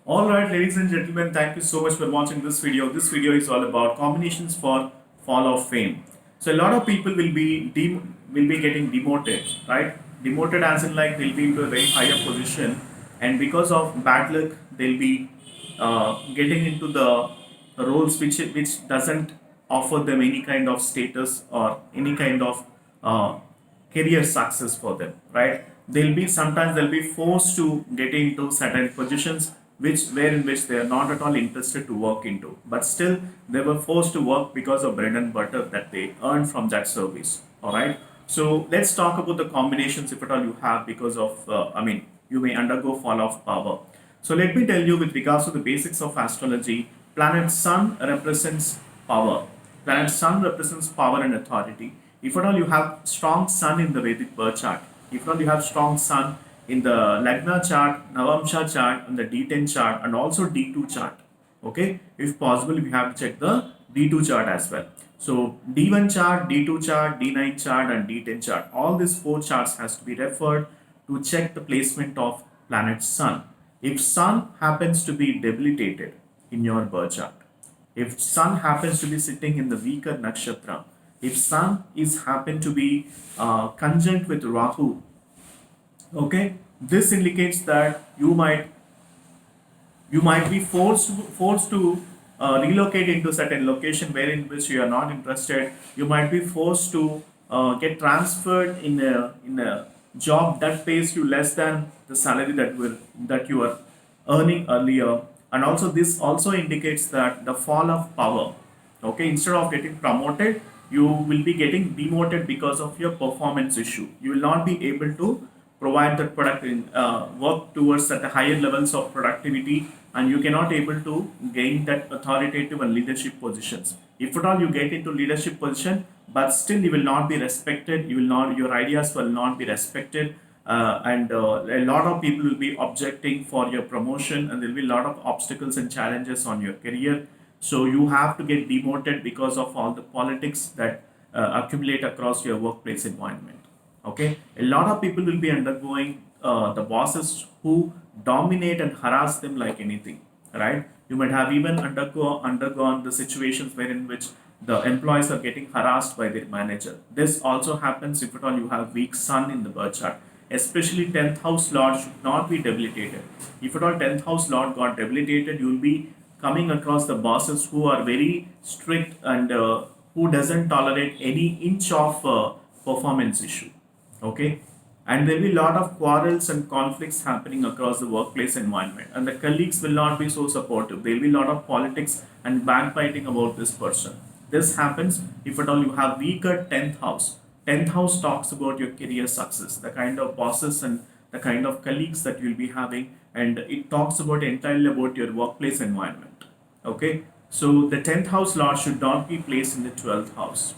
Alright, ladies and gentlemen, thank you so much for watching this video. This video is all about combinations for fall of fame. So a lot of people will be getting demoted, right? Demoted as in like they'll be into a very higher position, and because of bad luck, they'll be getting into the roles which doesn't offer them any kind of status or any kind of uh, career success for them, right? They'll be forced to get into certain positions in which they are not at all interested to work into, but still they were forced to work because of bread and butter that they earn from that service. All right. So let's talk about the combinations, if at all you have, because of you may undergo fall of power. So let me tell you with regards to the basics of astrology. Planet Sun represents power. Planet Sun represents power and authority. If at all you have strong Sun in the Vedic birth chart, if at all you have strong Sun in the Lagna chart, Navamsha chart, and the D10 chart, and also D2 chart, okay, if possible, we have to check the D2 chart as well. So D1 chart, D2 chart, D9 chart, and D10 chart, all these four charts has to be referred to check the placement of planet Sun. If Sun happens to be debilitated in your birth chart, if Sun happens to be sitting in the weaker nakshatra, if Sun is happen to be conjunct with Rahu, okay, this indicates that you might be forced to relocate into certain location where in which you are not interested. You might be forced to get transferred in a job that pays you less than the salary that you are earning earlier. And also this also indicates that the fall of power. Okay, instead of getting promoted, you will be getting demoted because of your performance issue. You will not be able to provide that product in work towards at the higher levels of productivity, and you cannot able to gain that authoritative and leadership positions. If at all you get into leadership position, but still you will not be respected, your ideas will not be respected, and a lot of people will be objecting for your promotion, and there will be a lot of obstacles and challenges on your career. So you have to get demoted because of all the politics that accumulate across your workplace environment. Okay, a lot of people will be undergoing the bosses who dominate and harass them like anything, right? You might have even undergone the situations wherein which the employees are getting harassed by their manager. This also happens if at all you have weak Sun in the birth chart. Especially 10th house lord should not be debilitated. If at all 10th house lord got debilitated, you will be coming across the bosses who are very strict and who doesn't tolerate any inch of performance issue. Okay, and there will be a lot of quarrels and conflicts happening across the workplace environment, and the colleagues will not be so supportive. There will be a lot of politics and backbiting about this person. This happens if at all you have weaker 10th house. 10th house talks about your career success, the kind of bosses and the kind of colleagues that you'll be having, and it talks about entirely about your workplace environment. Okay, so the 10th house lord should not be placed in the 12th house.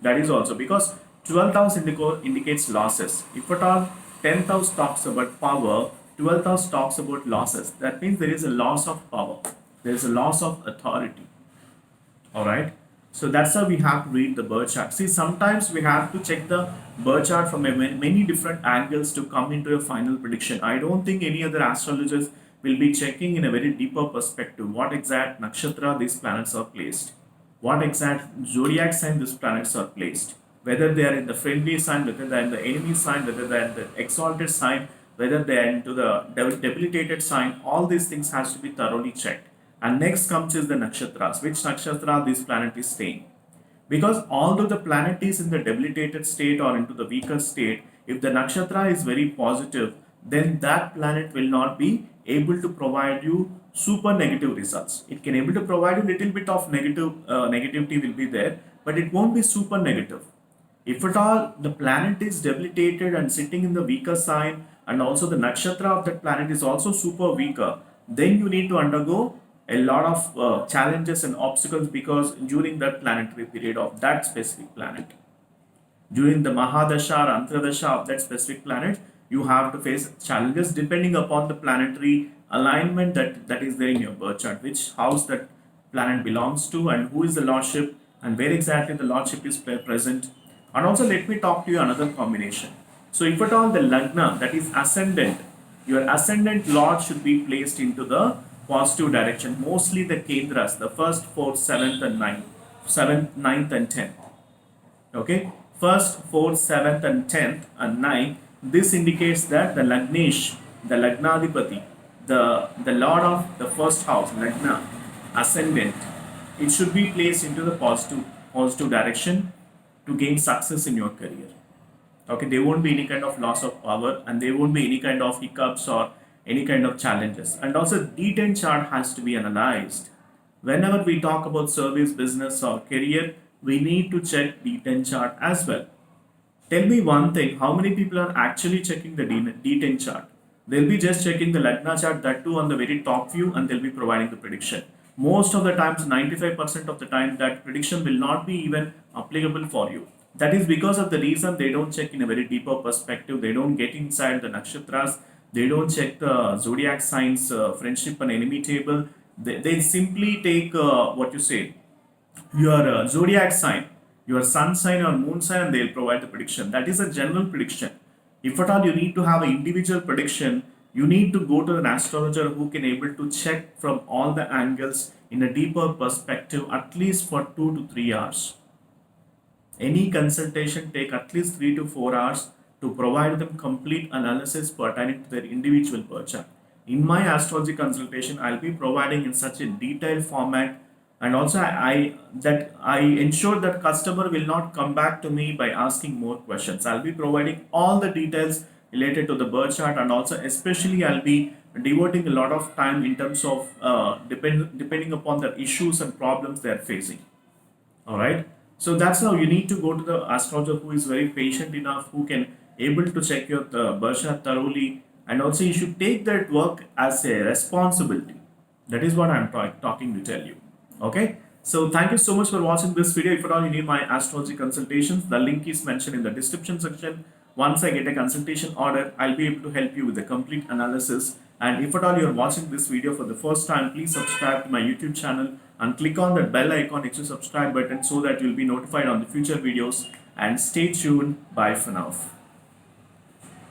That is also because 12th house indicates losses. If at all 10th house talks about power, 12th house talks about losses. That means there is a loss of power, there is a loss of authority. All right. So that's how we have to read the birth chart. See, sometimes we have to check the birth chart from many different angles to come into a final prediction. I don't think any other astrologers will be checking in a very deeper perspective what exact nakshatra these planets are placed, what exact zodiac sign these planets are placed, whether they are in the friendly sign, whether they are in the enemy sign, whether they are in the exalted sign, whether they are into the debilitated sign. All these things has to be thoroughly checked. And next comes is the nakshatras, which nakshatra this planet is staying. Because although the planet is in the debilitated state or into the weaker state, if the nakshatra is very positive, then that planet will not be able to provide you super negative results. It can able to provide you little bit of negativity will be there, but it won't be super negative. If at all the planet is debilitated and sitting in the weaker sign, and also the nakshatra of that planet is also super weaker, then you need to undergo a lot of challenges and obstacles, because during that planetary period of that specific planet, during the Mahadasha or Antradasha of that specific planet, you have to face challenges depending upon the planetary alignment that is there in your birth chart, which house that planet belongs to, and who is the lordship, and where exactly the lordship is present. And also, let me talk to you another combination. So, if at all the Lagna, that is ascendant, your ascendant lord should be placed into the positive direction. Mostly the Kendras, the first, fourth, seventh, and ninth, seventh, ninth, and tenth. Okay, first, fourth, seventh, and tenth, and ninth. This indicates that the Lagnesh, the Lagnadipati, the Lord of the first house, Lagna, ascendant, it should be placed into the positive direction to gain success in your career. Okay, there won't be any kind of loss of power, and there won't be any kind of hiccups or any kind of challenges. And also, D10 chart has to be analyzed. Whenever we talk about service, business, or career, we need to check D10 chart as well. Tell me one thing, how many people are actually checking the D10 chart? They'll be just checking the Lagna chart, that too on the very top view, and they'll be providing the prediction. Most of the times, 95% of the time, that prediction will not be even applicable for you. That is because of the reason they don't check in a very deeper perspective. They don't get inside the nakshatras. They don't check the zodiac signs, friendship and enemy table. They simply take what you say, your zodiac sign, your sun sign or moon sign, and they'll provide the prediction. That is a general prediction. If at all you need to have an individual prediction, you need to go to an astrologer who can able to check from all the angles in a deeper perspective, at least for 2 to 3 hours. Any consultation take at least 3 to 4 hours to provide them complete analysis pertaining to their individual birth chart. In my astrology consultation, I'll be providing in such a detailed format, and also I ensure that customer will not come back to me by asking more questions. I'll be providing all the details related to the birth chart, and also especially I'll be devoting a lot of time in terms of depending upon the issues and problems they are facing. All right. So that's how you need to go to the astrologer who is very patient enough, who can able to check your birth chart thoroughly, and also you should take that work as a responsibility. That is what I'm talking to tell you. Okay. So thank you so much for watching this video. If at all you need my astrology consultations, the link is mentioned in the description section. Once I get a consultation order, I'll be able to help you with the complete analysis. And if at all you're watching this video for the first time, please subscribe to my YouTube channel and click on that bell icon next to subscribe button so that you'll be notified on the future videos. And stay tuned. Bye for now.